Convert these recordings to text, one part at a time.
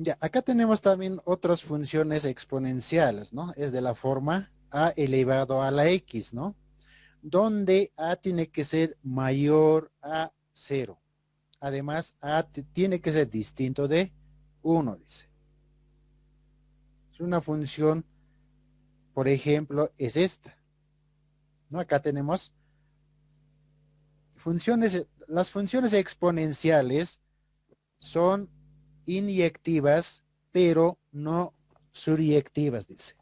Ya, acá tenemos también otras funciones exponenciales, ¿no? Es de la forma a elevado a la x, ¿no? Donde a tiene que ser mayor a cero. Además, tiene que ser distinto de uno, dice. Es una función, por ejemplo, es esta, ¿no? Acá tenemos funciones, las funciones exponenciales son inyectivas, pero no suryectivas, dice.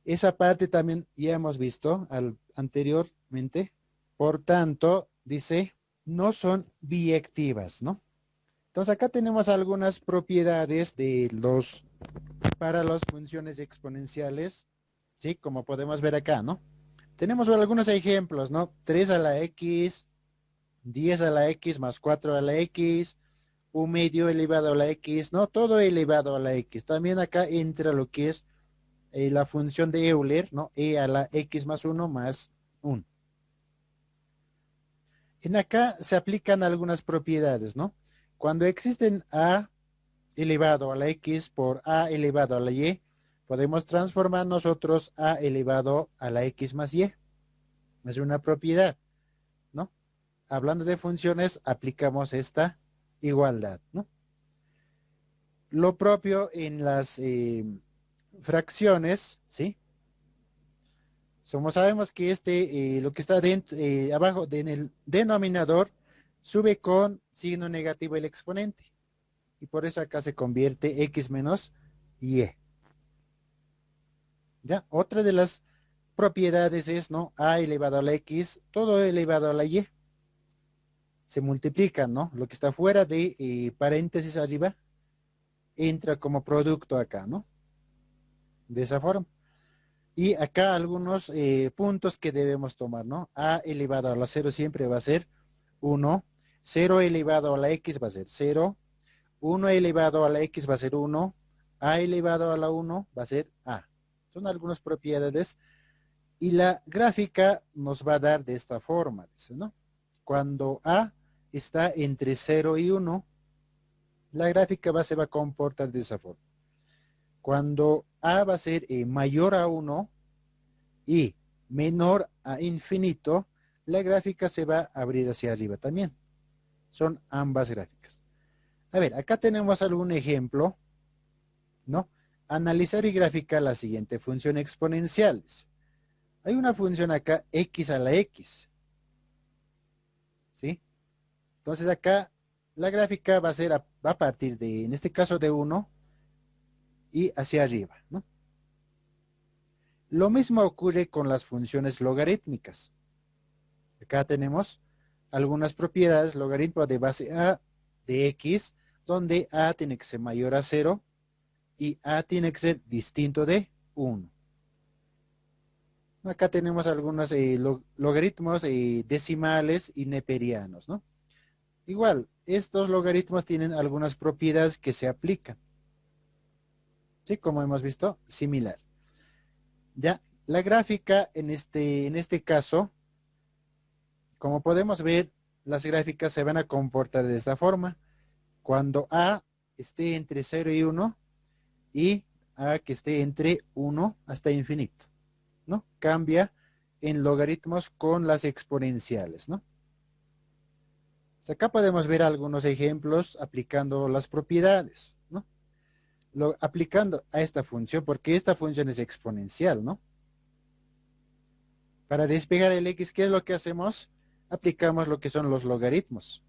Esa parte también ya hemos visto anteriormente. Por tanto, dice, no son biyectivas, ¿no? Entonces acá tenemos algunas propiedades para las funciones exponenciales, ¿sí? Como podemos ver acá, ¿no? Tenemos algunos ejemplos, ¿no? 3 a la x, 10 a la x más 4 a la x, un medio elevado a la x, ¿no? Todo elevado a la x. También acá entra lo que es la función de Euler, ¿no? E a la x más 1 más 1. En acá se aplican algunas propiedades, ¿no? Cuando existen a elevado a la x por a elevado a la y, podemos transformar nosotros a elevado a la x más y. Es una propiedad, ¿no? Hablando de funciones, aplicamos esta igualdad, ¿no? Lo propio en las fracciones, ¿sí? Como sabemos que lo que está abajo en el denominador sube con signo negativo el exponente. Y por eso acá se convierte x menos y. ¿Ya? Otra de las propiedades es, ¿no? A elevado a la x, todo elevado a la y. Se multiplica, ¿no? Lo que está fuera de paréntesis arriba entra como producto acá, ¿no? De esa forma. Y acá algunos puntos que debemos tomar, ¿no? A elevado a la 0 siempre va a ser 1. 0 elevado a la x va a ser 0. 1 elevado a la x va a ser 1. A elevado a la 1 va a ser a. Son algunas propiedades. Y la gráfica nos va a dar de esta forma, dice, ¿no? Cuando a está entre 0 y 1, la gráfica se va a comportar de esa forma. Cuando a va a ser mayor a 1 y menor a infinito, la gráfica se va a abrir hacia arriba también. Son ambas gráficas. A ver, acá tenemos algún ejemplo, ¿no? Analizar y graficar la siguiente función exponencial. Hay una función acá, x a la x, ¿sí? Entonces acá la gráfica va a partir de, en este caso, de 1 y hacia arriba, ¿no? Lo mismo ocurre con las funciones logarítmicas. Acá tenemos algunas propiedades, logaritmo de base a de x, donde a tiene que ser mayor a 0 y a tiene que ser distinto de 1. Acá tenemos algunos logaritmos decimales y neperianos, ¿no? Igual, estos logaritmos tienen algunas propiedades que se aplican. ¿Sí? Como hemos visto, similar. Ya, la gráfica en este caso, como podemos ver, las gráficas se van a comportar de esta forma. Cuando a esté entre 0 y 1 y a que esté entre 1 hasta infinito, ¿no? Cambia en logaritmos con las exponenciales, ¿no? Acá podemos ver algunos ejemplos aplicando las propiedades, ¿no? Aplicando a esta función, porque esta función es exponencial, ¿no? Para despejar el x, ¿qué es lo que hacemos? Aplicamos lo que son los logaritmos,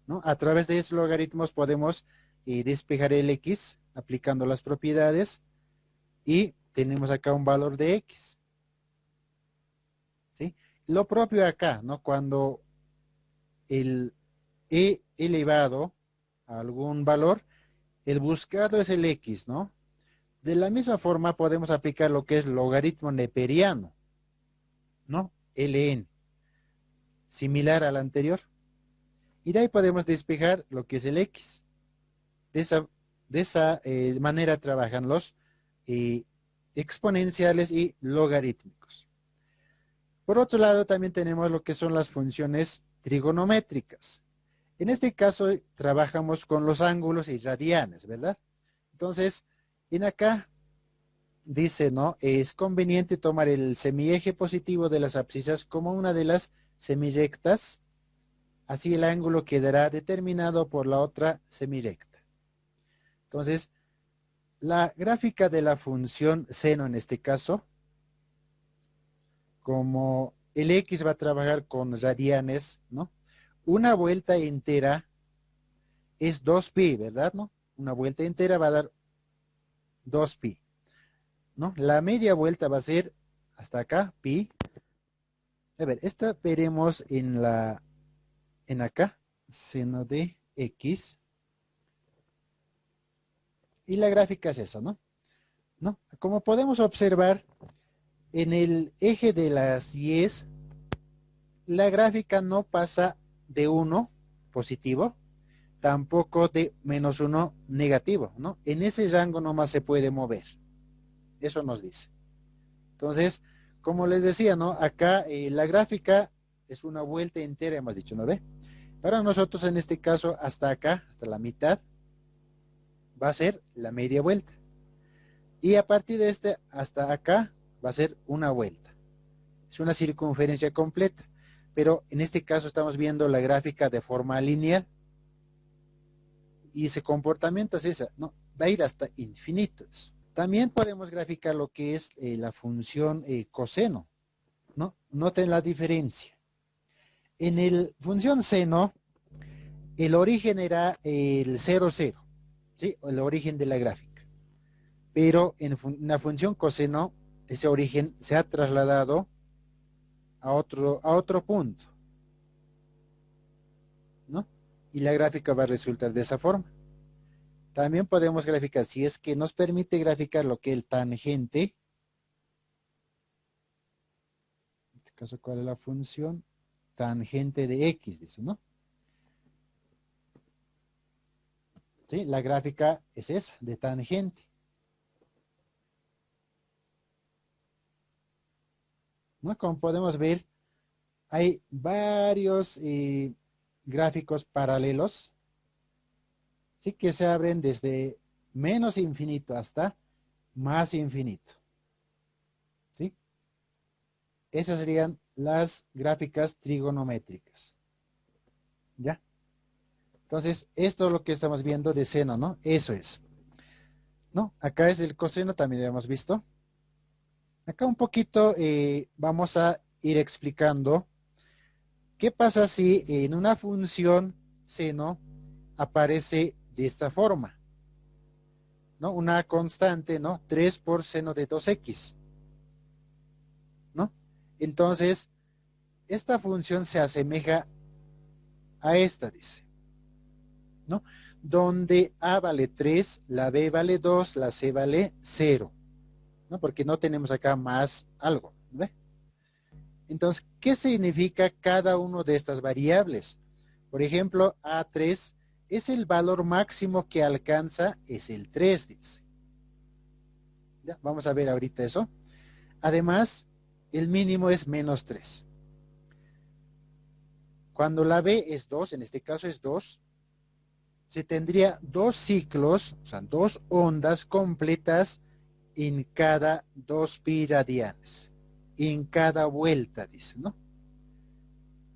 ¿no? A través de esos logaritmos podemos despejar el x aplicando las propiedades y tenemos acá un valor de x, ¿sí? Lo propio acá, ¿no? Cuando el e elevado a algún valor, el buscado es el x, ¿no? De la misma forma podemos aplicar lo que es logaritmo neperiano, ¿no? Ln, similar al anterior. Y de ahí podemos despejar lo que es el x. De esa manera trabajan los eh, exponenciales y logarítmicos. Por otro lado, también tenemos lo que son las funciones trigonométricas. En este caso, trabajamos con los ángulos y radianes, ¿verdad? Entonces, en acá dice, ¿no? Es conveniente tomar el semieje positivo de las abscisas como una de las semirectas. Así el ángulo quedará determinado por la otra semirecta. Entonces, la gráfica de la función seno en este caso, como el X va a trabajar con radianes, ¿no? Una vuelta entera es 2pi, ¿verdad? ¿No? Una vuelta entera va a dar 2pi, ¿no? La media vuelta va a ser hasta acá, pi. A ver, esta veremos en acá, seno de X. Y la gráfica es esa, ¿no? ¿No? Como podemos observar, en el eje de las Y's, la gráfica no pasa de 1 positivo, tampoco de -1 negativo, ¿no? En ese rango nomás se puede mover. Eso nos dice. Entonces, como les decía, ¿no? Acá la gráfica es una vuelta entera, hemos dicho, ¿no ve? Para nosotros en este caso, hasta acá, hasta la mitad, va a ser la media vuelta. Y a partir de este hasta acá va a ser una vuelta. Es una circunferencia completa. Pero en este caso estamos viendo la gráfica de forma lineal. Y ese comportamiento es esa, ¿no? Va a ir hasta infinitos. También podemos graficar lo que es la función coseno, ¿no? Noten la diferencia. En el función seno, el origen era el 0, 0, ¿sí? El origen de la gráfica. Pero en una función coseno, ese origen se ha trasladado a otro punto, ¿no? Y la gráfica va a resultar de esa forma. También podemos graficar, si es que nos permite graficar lo que es el tangente. En este caso, ¿cuál es la función? Tangente de X, dice, ¿no? ¿Sí? La gráfica es esa, de tangente. ¿No? Como podemos ver, hay varios gráficos paralelos, ¿sí? Que se abren desde menos infinito hasta más infinito, ¿sí? Esas serían las gráficas trigonométricas, ¿ya? Entonces, esto es lo que estamos viendo de seno, ¿no? Eso es, ¿no? Acá es el coseno, también lo hemos visto. Acá un poquito vamos a ir explicando qué pasa si en una función seno aparece de esta forma, ¿no? Una constante, ¿no? 3 por seno de 2x, ¿no? Entonces, esta función se asemeja a esta, dice, ¿no? Donde A vale 3, la B vale 2, la C vale 0, ¿no? Porque no tenemos acá más algo, ¿ve? Entonces, ¿qué significa cada uno de estas variables? Por ejemplo, A3 es el valor máximo que alcanza, es el 3, dice. ¿Ya? Vamos a ver ahorita eso. Además, el mínimo es -3. Cuando la B es 2, en este caso es 2, se tendría 2 ciclos, o sea, 2 ondas completas en cada 2pi radianes. En cada vuelta, dice, ¿no?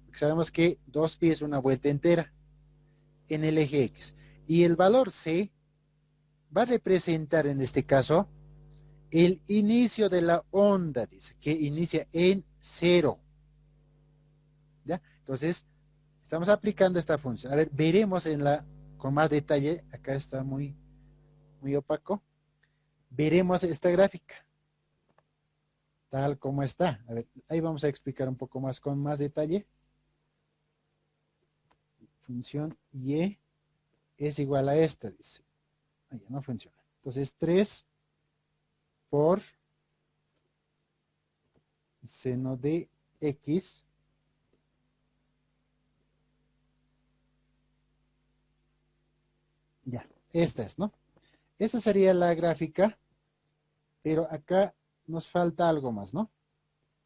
Porque sabemos que 2pi es una vuelta entera en el eje X. Y el valor C va a representar en este caso el inicio de la onda, dice, que inicia en 0. ¿Ya? Entonces, estamos aplicando esta función. A ver, veremos con más detalle. Acá está muy opaco. Veremos esta gráfica, tal como está. A ver, ahí vamos a explicar un poco más con más detalle. Función Y es igual a esta, dice. Ahí no funciona. Entonces, 3 por seno de X ya, esta es, ¿no? Esa sería la gráfica, pero acá nos falta algo más, ¿no?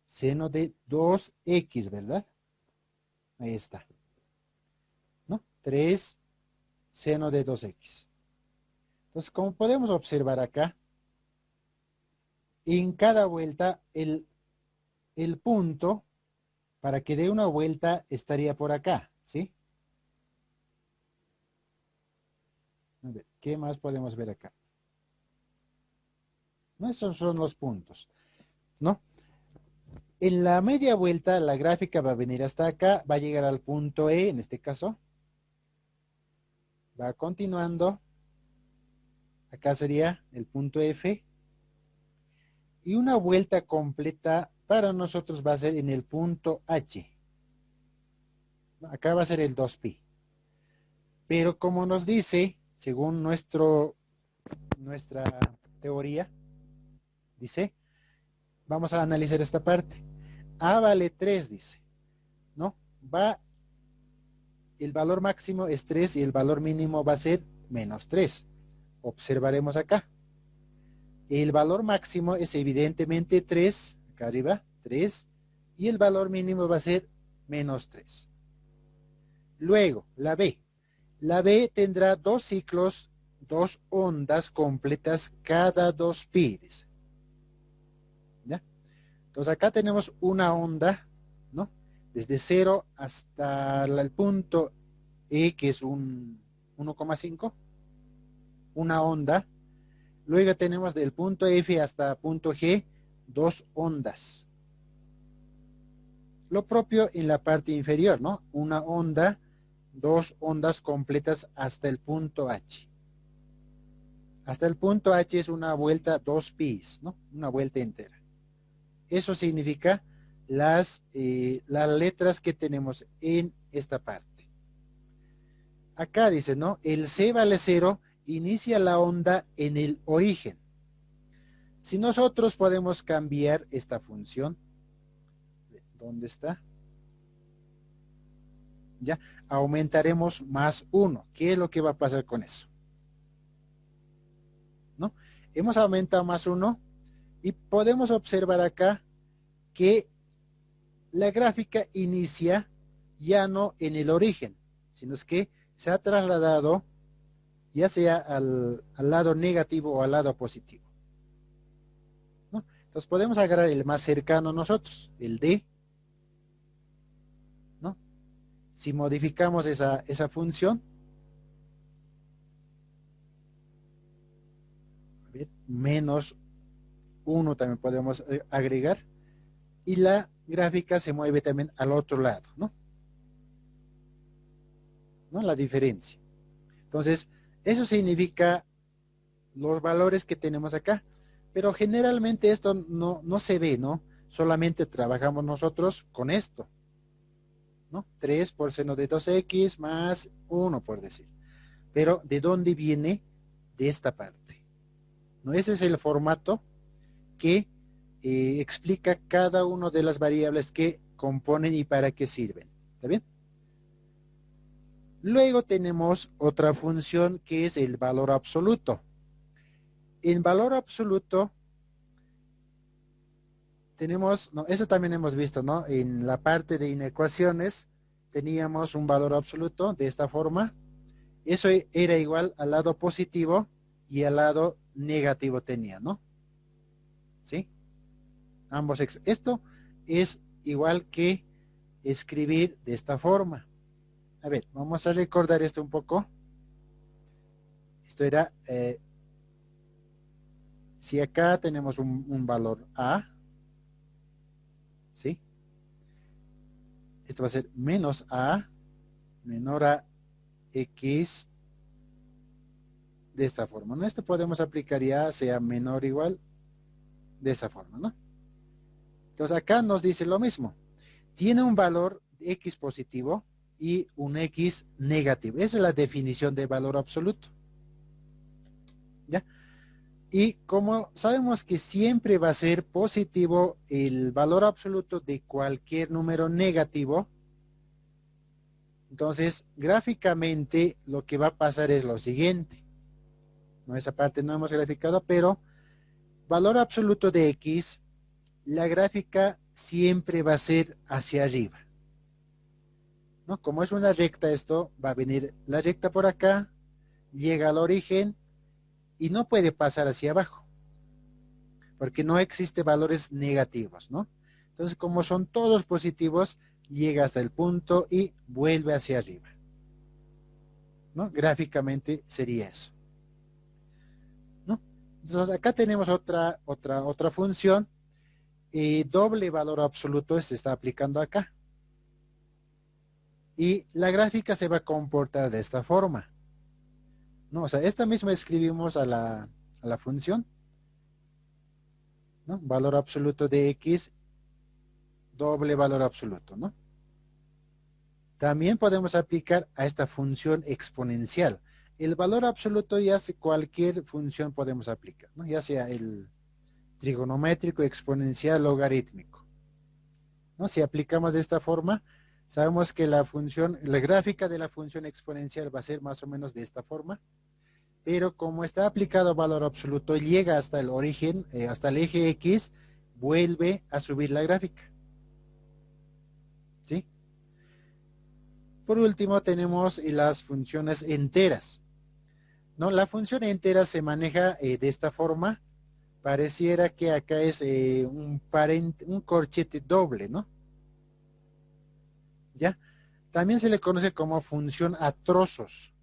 Seno de 2x, ¿verdad? Ahí está, ¿no? 3 seno de 2x. Entonces, como podemos observar acá, en cada vuelta el punto, para que dé una vuelta, estaría por acá, ¿sí? A ver, ¿qué más podemos ver acá? ¿No? Esos son los puntos, ¿no? En la media vuelta, la gráfica va a venir hasta acá, va a llegar al punto E, en este caso. Va continuando. Acá sería el punto F. Y una vuelta completa para nosotros va a ser en el punto H. Acá va a ser el 2pi. Pero como nos dice, según nuestra teoría, dice, vamos a analizar esta parte. A vale 3, dice, ¿no? El valor máximo es 3 y el valor mínimo va a ser menos 3. Observaremos acá. El valor máximo es evidentemente 3, acá arriba, 3, y el valor mínimo va a ser menos 3. Luego, la B. La B tendrá 2 ciclos, 2 ondas completas cada 2pi. Dice. ¿Ya? Entonces acá tenemos una onda, ¿no? Desde 0 hasta el punto E, que es un 1,5, una onda. Luego tenemos del punto F hasta punto G, 2 ondas. Lo propio en la parte inferior, ¿no? Una onda, 2 ondas completas hasta el punto H. Hasta el punto H es una vuelta 2pi, ¿no? Una vuelta entera. Eso significa las letras que tenemos en esta parte. Acá dice, ¿no? El C vale 0, inicia la onda en el origen. Si nosotros podemos cambiar esta función, ¿dónde está? Ya, aumentaremos más 1. ¿Qué es lo que va a pasar con eso? ¿No? Hemos aumentado más 1 y podemos observar acá que la gráfica inicia ya no en el origen, sino es que se ha trasladado ya sea al lado negativo o al lado positivo, ¿no? Entonces podemos agarrar el más cercano a nosotros, el D, ¿no? Si modificamos esa función, a ver, menos 1 también podemos agregar, y la gráfica se mueve también al otro lado, ¿no? ¿No? La diferencia. Entonces, eso significa los valores que tenemos acá. Pero generalmente esto no se ve, ¿no? Solamente trabajamos nosotros con esto, ¿no? 3 por seno de 2x más 1, por decir. Pero, ¿de dónde viene? De esta parte, ¿no? Ese es el formato que explica cada una de las variables que componen y para qué sirven. ¿Está bien? Luego tenemos otra función que es el valor absoluto. En valor absoluto tenemos, no, eso también hemos visto, ¿no? En la parte de inecuaciones teníamos un valor absoluto de esta forma. Eso era igual al lado positivo y al lado negativo tenía, ¿no? ¿Sí? Ambos. Esto es igual que escribir de esta forma. A ver, vamos a recordar esto un poco. Esto era, si acá tenemos un valor A, ¿sí? Esto va a ser menos A, menor a X, de esta forma, ¿no? Esto podemos aplicar ya sea menor o igual de esa forma, ¿no? Entonces acá nos dice lo mismo. Tiene un valor X positivo y un X negativo. Esa es la definición de valor absoluto. ¿Ya? Y como sabemos que siempre va a ser positivo el valor absoluto de cualquier número negativo, entonces gráficamente lo que va a pasar es lo siguiente. No, esa parte no hemos graficado, pero valor absoluto de X, la gráfica siempre va a ser hacia arriba, ¿no? Como es una recta esto, va a venir la recta por acá, llega al origen y no puede pasar hacia abajo, porque no existe valores negativos, ¿no? Entonces, como son todos positivos, llega hasta el punto y vuelve hacia arriba, ¿no? Gráficamente sería eso, ¿no? Entonces, acá tenemos otra función, doble valor absoluto se está aplicando acá. Y la gráfica se va a comportar de esta forma, ¿no? O sea, esta misma escribimos a la función, ¿no? Valor absoluto de x, doble valor absoluto, ¿no? También podemos aplicar a esta función exponencial. El valor absoluto ya sea cualquier función podemos aplicar, ¿no? Ya sea el trigonométrico, exponencial, logarítmico, ¿no? Si aplicamos de esta forma, sabemos que la gráfica de la función exponencial va a ser más o menos de esta forma, pero como está aplicado valor absoluto, llega hasta el origen, hasta el eje X, vuelve a subir la gráfica, ¿sí? Por último, tenemos las funciones enteras, ¿no? La función entera se maneja de esta forma. Pareciera que acá es un corchete doble, ¿no? ¿Ya? También se le conoce como función a trozos,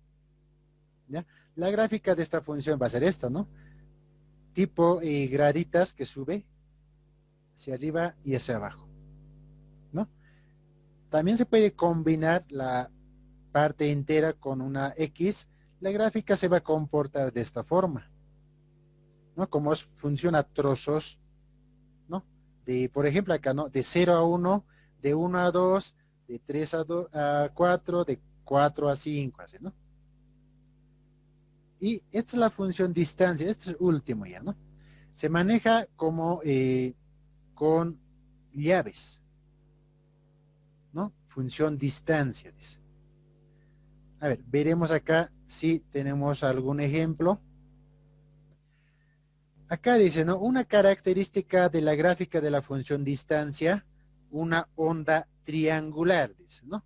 ¿ya? La gráfica de esta función va a ser esta, ¿no? Tipo graditas que sube hacia arriba y hacia abajo, ¿no? También se puede combinar la parte entera con una X. La gráfica se va a comportar de esta forma, ¿no? Como funciona a trozos, ¿no? Por ejemplo, acá, ¿no? De 0 a 1, de 1 a 2, de 3 a 4, de 4 a 5, así, ¿no? Y esta es la función distancia, esto es último ya, ¿no? Se maneja como con llaves, ¿no? Función distancia, dice. A ver, veremos acá si tenemos algún ejemplo. Acá dice, ¿no? Una característica de la gráfica de la función distancia, una onda triangular, dice, ¿no?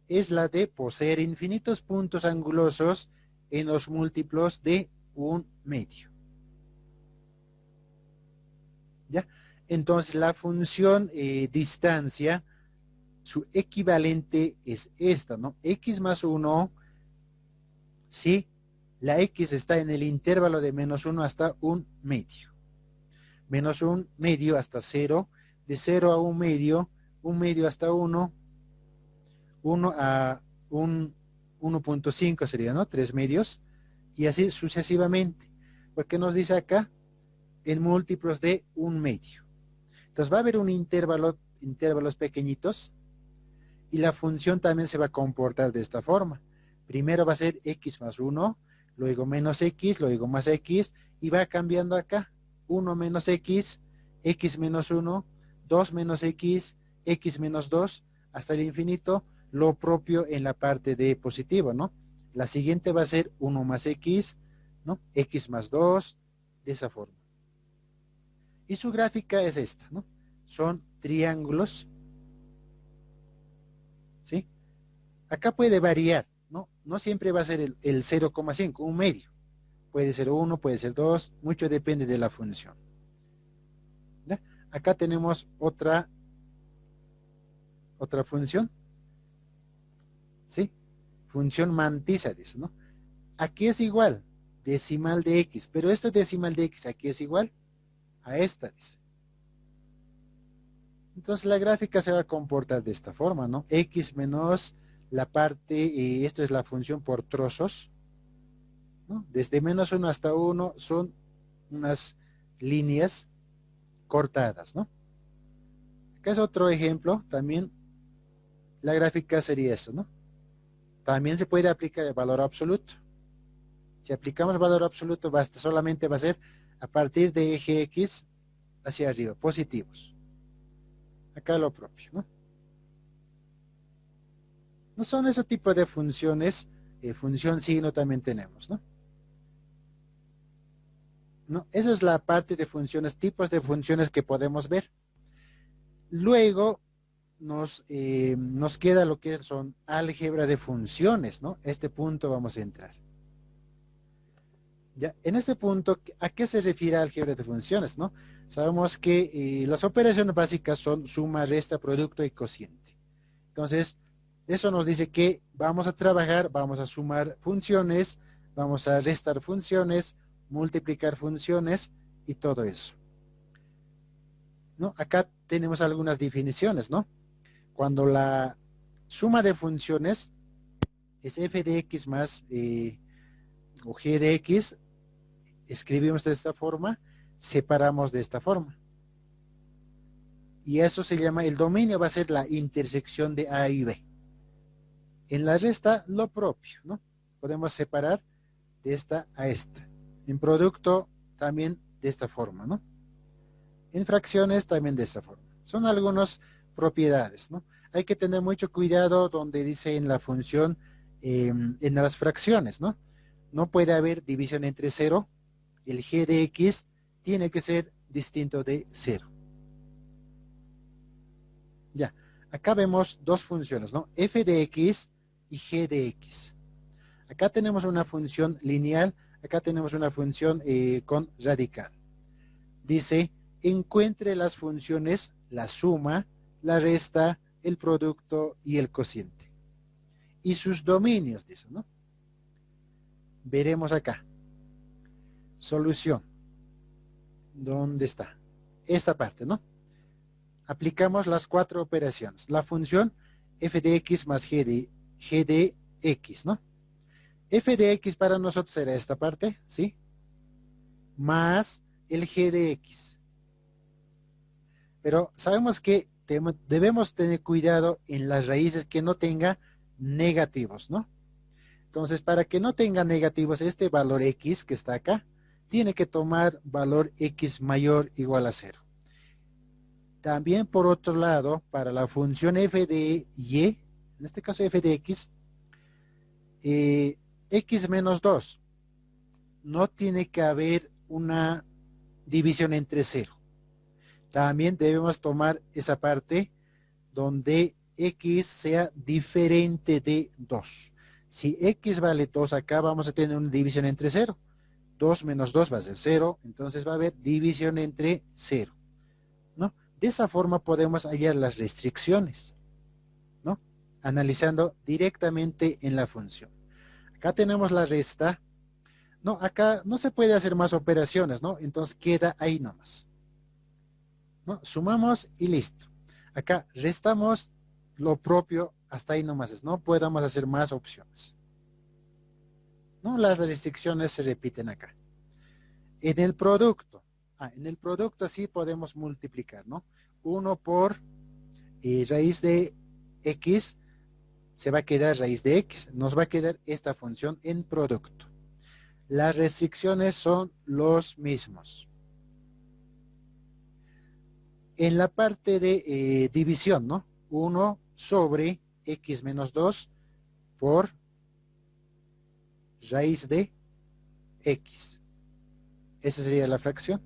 Es la de poseer infinitos puntos angulosos en los múltiplos de un medio. ¿Ya? Entonces, la función distancia, su equivalente es esta, ¿no? X más 1, si la X está en el intervalo de menos 1 hasta un medio. Menos un medio hasta 0, de 0 a un medio hasta 1, 1 a un 1.5 sería, ¿no? 3 medios, y así sucesivamente. Porque nos dice acá en múltiplos de un medio. Entonces va a haber un intervalos pequeñitos, y la función también se va a comportar de esta forma. Primero va a ser x más 1, luego menos x, luego más x, y va cambiando acá. 1 menos x, x menos 1, 2 menos x menos 2, hasta el infinito, lo propio en la parte de positivo, ¿no? La siguiente va a ser 1 más x, ¿no? X más 2, de esa forma. Y su gráfica es esta, ¿no? Son triángulos, ¿sí? Acá puede variar, ¿no? No siempre va a ser el 0,5, un medio. Puede ser 1, puede ser 2, mucho depende de la función. ¿Ya? Acá tenemos otra función, ¿sí? Función mantisa, dice, ¿no? Aquí es igual, decimal de x, pero esta decimal de x aquí es igual a esta, dice. Entonces la gráfica se va a comportar de esta forma, ¿no? X menos la parte, y esto es la función por trozos, ¿no? Desde menos 1 hasta 1 son unas líneas cortadas, ¿no? Acá es otro ejemplo, también la gráfica sería eso, ¿no? También se puede aplicar el valor absoluto. Si aplicamos valor absoluto, solamente va a ser a partir de eje X hacia arriba, positivos. Acá lo propio, ¿no? No son ese tipo de funciones, función signo también tenemos, ¿no? ¿No? Esa es la parte de funciones, tipos de funciones que podemos ver. Luego nos queda lo que son álgebra de funciones, ¿no? Este punto vamos a entrar. Ya, en este punto, ¿a qué se refiere álgebra de funciones, no? Sabemos que las operaciones básicas son suma, resta, producto y cociente. Entonces, eso nos dice que vamos a trabajar, vamos a sumar funciones, vamos a restar funciones, multiplicar funciones y todo eso, ¿no? Acá tenemos algunas definiciones, ¿no? Cuando la suma de funciones es f de x más o g de x, escribimos de esta forma, separamos de esta forma. Y eso se llama, el dominio va a ser la intersección de A y B. En la resta, lo propio, ¿no? Podemos separar de esta a esta. En producto, también de esta forma, ¿no? En fracciones, también de esta forma. Son algunas propiedades, ¿no? Hay que tener mucho cuidado donde dice en la función, en las fracciones, ¿no? No puede haber división entre cero. El g de x tiene que ser distinto de cero. Ya, acá vemos dos funciones, ¿no? F de x y g de x. Acá tenemos una función lineal, acá tenemos una función con radical. Dice, encuentre las funciones, la suma, la resta, el producto y el cociente. Y sus dominios, dice, ¿no? Veremos acá. Solución. ¿Dónde está? Esta parte, ¿no? Aplicamos las cuatro operaciones. La función f de x más g de x, ¿no? F de x para nosotros será esta parte, ¿sí? Más el g de x. Pero sabemos que debemos tener cuidado en las raíces que no tenga negativos, ¿no? Entonces, para que no tenga negativos, este valor x que está acá, tiene que tomar valor x mayor o igual a 0. También, por otro lado, para la función f de y, en este caso f de x, x menos 2, no tiene que haber una división entre 0. También debemos tomar esa parte donde x sea diferente de 2. Si x vale 2 acá, vamos a tener una división entre 0. 2 menos 2 va a ser 0, entonces va a haber división entre 0, ¿no? De esa forma podemos hallar las restricciones, ¿no? Analizando directamente en la función. Acá tenemos la resta. No, acá no se puede hacer más operaciones, ¿no? Entonces queda ahí nomás, ¿no? Sumamos y listo. Acá restamos lo propio, hasta ahí nomás, no podamos hacer más opciones, ¿no? Las restricciones se repiten acá. En el producto sí podemos multiplicar, ¿no? 1 por raíz de x, se va a quedar raíz de x, nos va a quedar esta función en producto. Las restricciones son los mismos. En la parte de división, ¿no? 1 sobre x menos 2 por raíz de x. Esa sería la fracción.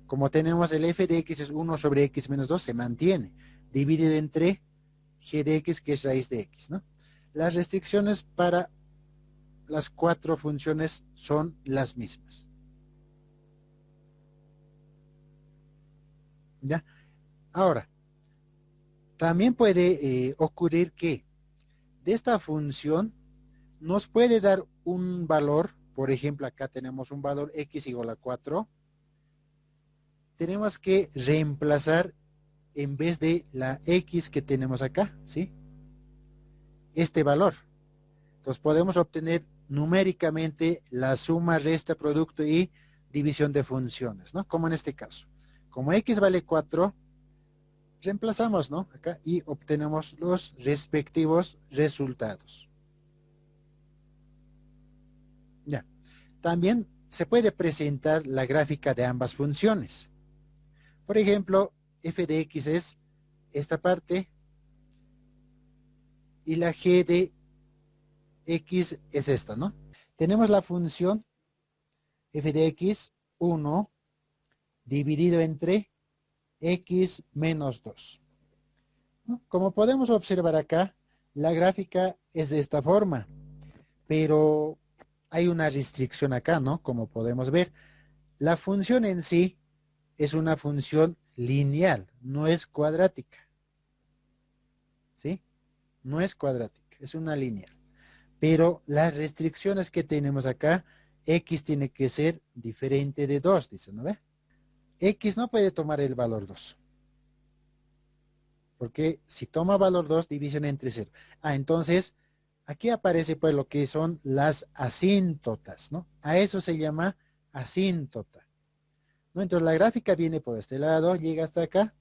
Como tenemos el f de x es 1 sobre x menos 2, se mantiene. Dividido entre g de x, que es raíz de x, ¿no? Las restricciones para las cuatro funciones son las mismas. ¿Ya? Ahora, también puede ocurrir que de esta función nos puede dar un valor, por ejemplo, acá tenemos un valor x igual a 4. Tenemos que reemplazar en vez de la x que tenemos acá, ¿sí? Este valor. Entonces podemos obtener numéricamente la suma, resta, producto y división de funciones, ¿no? Como en este caso. Como x vale 4, reemplazamos, ¿no? Acá y obtenemos los respectivos resultados. Ya. También se puede presentar la gráfica de ambas funciones. Por ejemplo, f de x es esta parte y la g de x es esta, ¿no? Tenemos la función f de x 1 dividido entre x menos 2. ¿No? Como podemos observar acá, la gráfica es de esta forma, pero hay una restricción acá, ¿no? Como podemos ver, la función en sí es una función lineal, no es cuadrática, ¿sí? No es cuadrática, es una lineal. Pero las restricciones que tenemos acá, x tiene que ser diferente de 2, dice, ¿no ve? X no puede tomar el valor 2. Porque si toma valor 2, división entre 0. Entonces, aquí aparece pues lo que son las asíntotas, ¿no? A eso se llama asíntota, ¿no? Entonces la gráfica viene por este lado, llega hasta acá,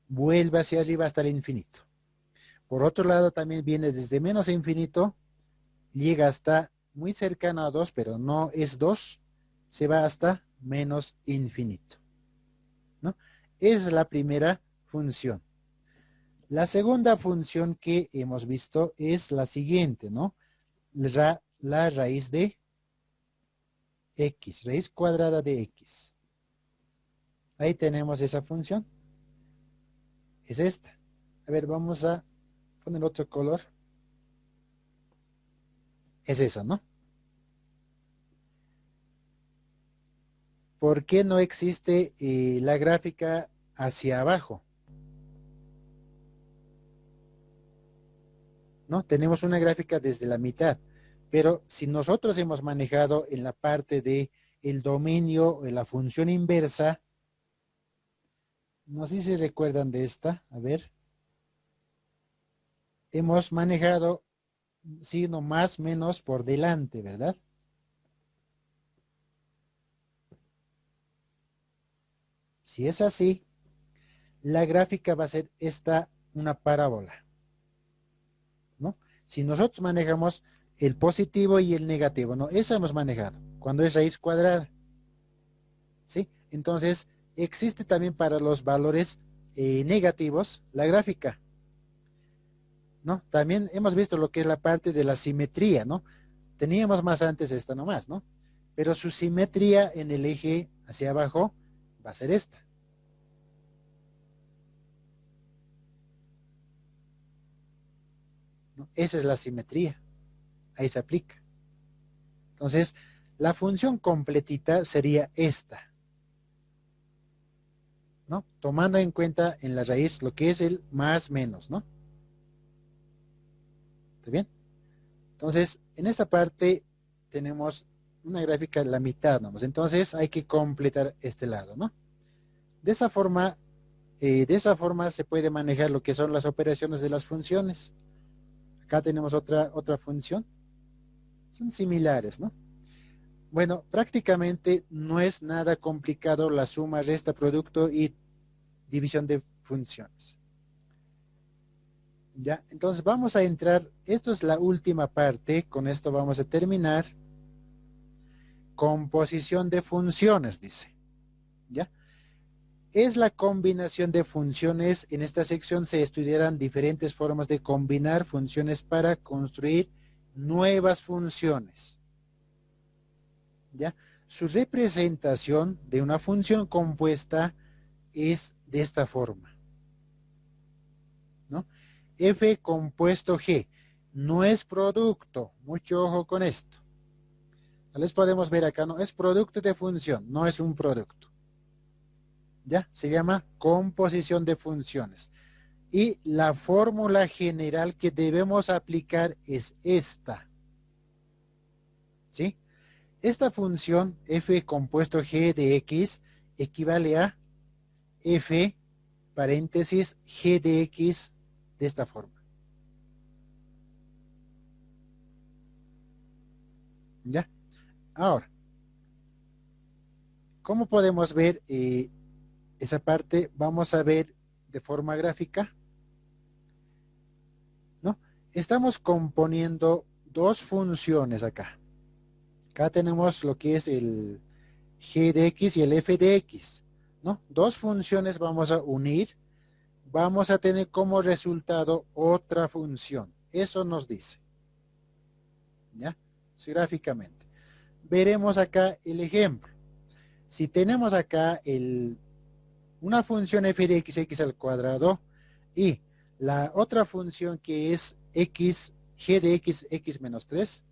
vuelve hacia arriba hasta el infinito. Por otro lado también viene desde menos infinito, llega hasta muy cercano a 2, pero no es 2, se va hasta menos infinito, ¿no? Esa es la primera función. La segunda función que hemos visto es la siguiente, ¿no? La raíz de x, raíz cuadrada de x. Ahí tenemos esa función. Es esta. A ver, vamos a poner otro color. Es esa, ¿no? ¿Por qué no existe la gráfica hacia abajo? ¿No? Tenemos una gráfica desde la mitad, pero si nosotros hemos manejado en la parte de el dominio de la función inversa, no sé si recuerdan de esta, a ver, hemos manejado signo más menos por delante, ¿verdad? Si es así, la gráfica va a ser esta, una parábola, ¿no? Si nosotros manejamos el positivo y el negativo, ¿no? Eso hemos manejado, cuando es raíz cuadrada, ¿sí? Entonces, existe también para los valores negativos la gráfica, ¿no? También hemos visto lo que es la parte de la simetría, ¿no? Teníamos más antes esta nomás, ¿no? Pero su simetría en el eje hacia abajo va a ser esta. ¿No? Esa es la simetría. Ahí se aplica. Entonces, la función completita sería esta, ¿no? Tomando en cuenta en la raíz lo que es el más menos, ¿no? ¿Está bien? Entonces, en esta parte tenemos una gráfica la mitad, ¿no? Entonces, hay que completar este lado, ¿no? De esa forma se puede manejar lo que son las operaciones de las funciones. Acá tenemos otra función. Son similares, ¿no? Bueno, prácticamente no es nada complicado la suma, resta, producto y división de funciones. Ya, entonces vamos a entrar, esto es la última parte, con esto vamos a terminar. Composición de funciones, dice. ¿Ya? Es la combinación de funciones. En esta sección se estudiarán diferentes formas de combinar funciones para construir nuevas funciones. ¿Ya? Su representación de una función compuesta es de esta forma, ¿no? F compuesto G no es producto, mucho ojo con esto. Les podemos ver acá, no es producto de función, no es un producto. ¿Ya? Se llama composición de funciones. Y la fórmula general que debemos aplicar es esta. ¿Sí? Esta función f compuesto g de x equivale a f paréntesis g de x de esta forma. ¿Ya? Ahora, ¿cómo podemos ver esa parte? Vamos a ver de forma gráfica, ¿no? Estamos componiendo dos funciones acá. Acá tenemos lo que es el g de x y el f de x, ¿no? Dos funciones vamos a unir, vamos a tener como resultado otra función. Eso nos dice, ¿ya? Sí, gráficamente. Veremos acá el ejemplo. Si tenemos acá una función f de x, x al cuadrado, y la otra función que es x, g de x, x menos 3,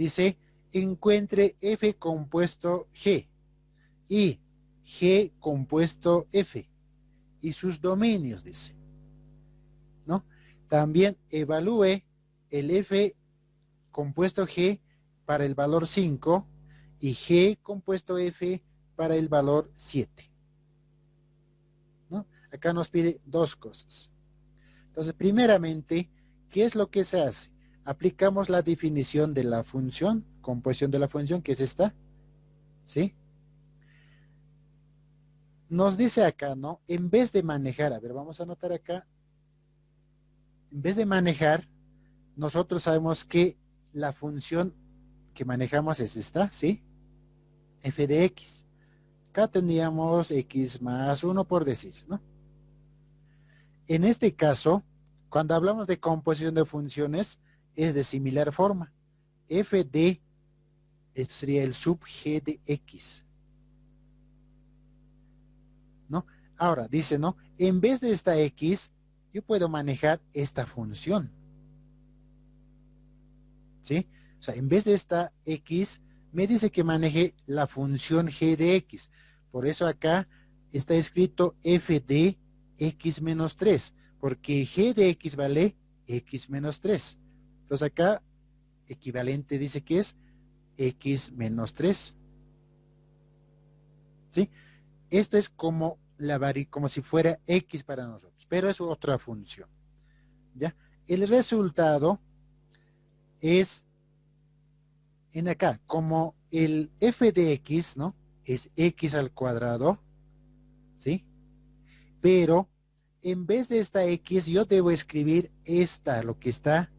dice, encuentre F compuesto G y G compuesto F y sus dominios, dice, ¿no? También evalúe el F compuesto G para el valor 5 y G compuesto F para el valor 7, ¿no? Acá nos pide dos cosas. Entonces, primeramente, ¿qué es lo que se hace? Aplicamos la definición de la función, composición de la función, que es esta, ¿sí? Nos dice acá, ¿no? En vez de manejar, a ver, vamos a anotar acá, en vez de manejar, nosotros sabemos que la función que manejamos es esta, ¿sí? F de X. Acá tendríamos X más 1 por decir, ¿no? En este caso, cuando hablamos de composición de funciones, es de similar forma. F de, esto sería el sub G de X, ¿no? Ahora, dice, ¿no? En vez de esta X, yo puedo manejar esta función, ¿sí? O sea, en vez de esta X, me dice que maneje la función G de X. Por eso acá está escrito F de X menos 3, porque G de X vale X menos 3. Entonces acá, equivalente dice que es X menos 3. ¿Sí? Esto es como como si fuera X para nosotros, pero es otra función. ¿Ya? El resultado es en acá, como el F de X, ¿no? Es X al cuadrado, ¿sí? Pero en vez de esta X, yo debo escribir esta, lo que está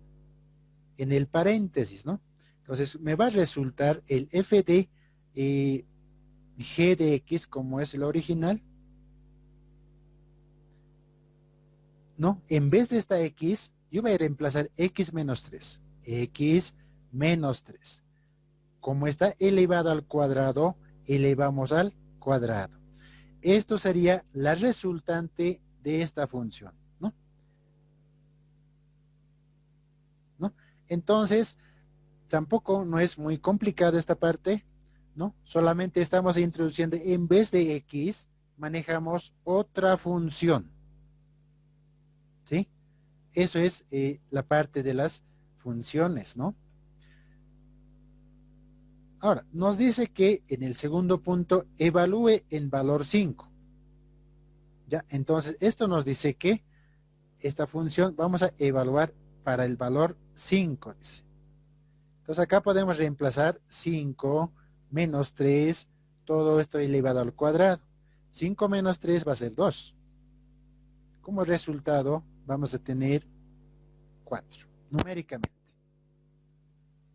en el paréntesis, ¿no? Entonces, me va a resultar el F de G de X, como es el original, ¿no? En vez de esta X, yo voy a reemplazar X menos 3. X menos 3. Como está elevado al cuadrado, elevamos al cuadrado. Esto sería la resultante de esta función, ¿no? ¿No? Entonces, tampoco no es muy complicado esta parte, ¿no? Solamente estamos introduciendo, en vez de X, manejamos otra función, ¿sí? Eso es la parte de las funciones, ¿no? Ahora, nos dice que en el segundo punto evalúe en valor 5. ¿Ya? Entonces, esto nos dice que esta función vamos a evaluar para el valor 5, dice. Entonces, acá podemos reemplazar 5 menos 3, todo esto elevado al cuadrado. 5 menos 3 va a ser 2. Como resultado, vamos a tener 4, numéricamente.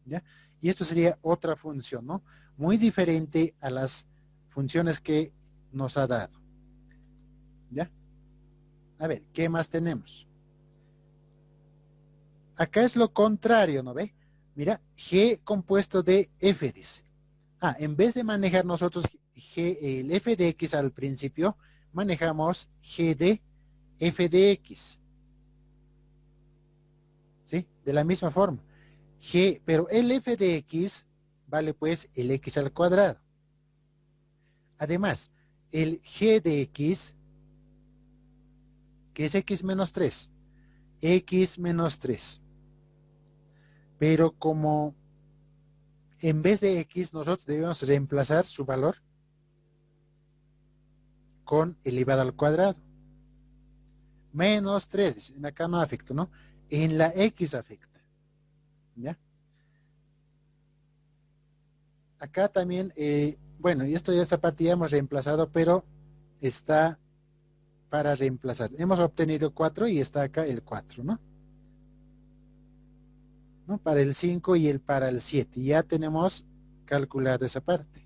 ¿Ya? Y esto sería otra función, ¿no? Muy diferente a las funciones que nos ha dado. ¿Ya? A ver, ¿qué más tenemos? Acá es lo contrario, ¿no ve? Mira, G compuesto de F, dice. Ah, en vez de manejar nosotros el F de X al principio, manejamos G de F de X. ¿Sí? De la misma forma. G, pero el F de X vale pues el X al cuadrado. Además, el G de X, que es X menos 3, X menos 3. Pero como en vez de X nosotros debemos reemplazar su valor con elevado al cuadrado. Menos 3, acá no afecta, ¿no? En la X afecta. ¿Ya? Acá también, bueno, y esto ya esta parte ya hemos reemplazado, pero está para reemplazar. Hemos obtenido 4 y está acá el 4, ¿no? ¿No? Para el 5 y el para el 7. Ya tenemos calculado esa parte.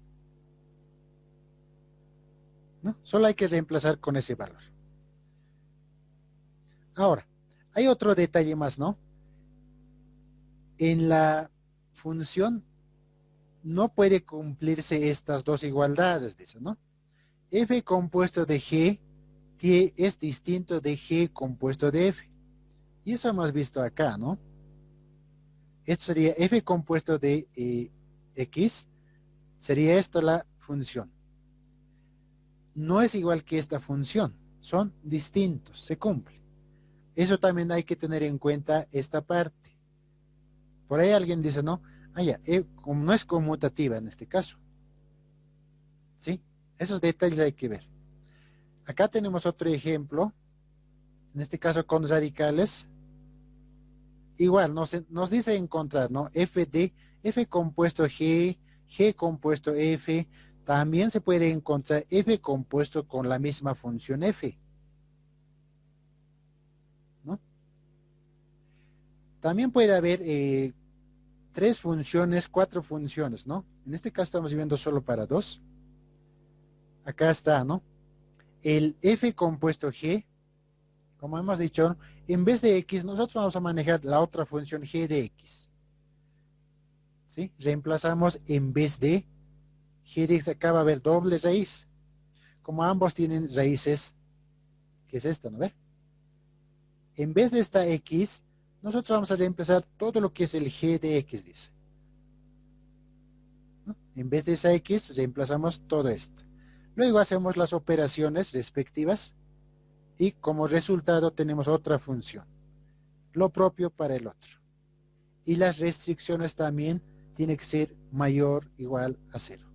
¿No? Solo hay que reemplazar con ese valor. Ahora, hay otro detalle más, ¿no? En la función no puede cumplirse estas dos igualdades, dice, ¿no? F compuesto de G es distinto de G compuesto de F. Y eso hemos visto acá, ¿no? Esto sería f compuesto de x, sería esto la función. No es igual que esta función, son distintos, se cumple. Eso también hay que tener en cuenta esta parte. Por ahí alguien dice, no, ya, como no es conmutativa en este caso. ¿Sí? Esos detalles hay que ver. Acá tenemos otro ejemplo, en este caso con radicales. Igual, nos dice encontrar, ¿no? F compuesto G, G compuesto F. También se puede encontrar F compuesto con la misma función F, ¿no? También puede haber 3 funciones, 4 funciones, ¿no? En este caso estamos viendo solo para 2. Acá está, ¿no? El F compuesto G, como hemos dicho, en vez de X, nosotros vamos a manejar la otra función G de X. ¿Sí? Reemplazamos en vez de G de X, acá va a haber doble raíz. Como ambos tienen raíces, que es esta, ¿no ve? En vez de esta X, nosotros vamos a reemplazar todo lo que es el G de X, dice. ¿No? En vez de esa X, reemplazamos todo esto. Luego hacemos las operaciones respectivas y como resultado tenemos otra función. Lo propio para el otro. Y las restricciones también tienen que ser mayor o igual a 0.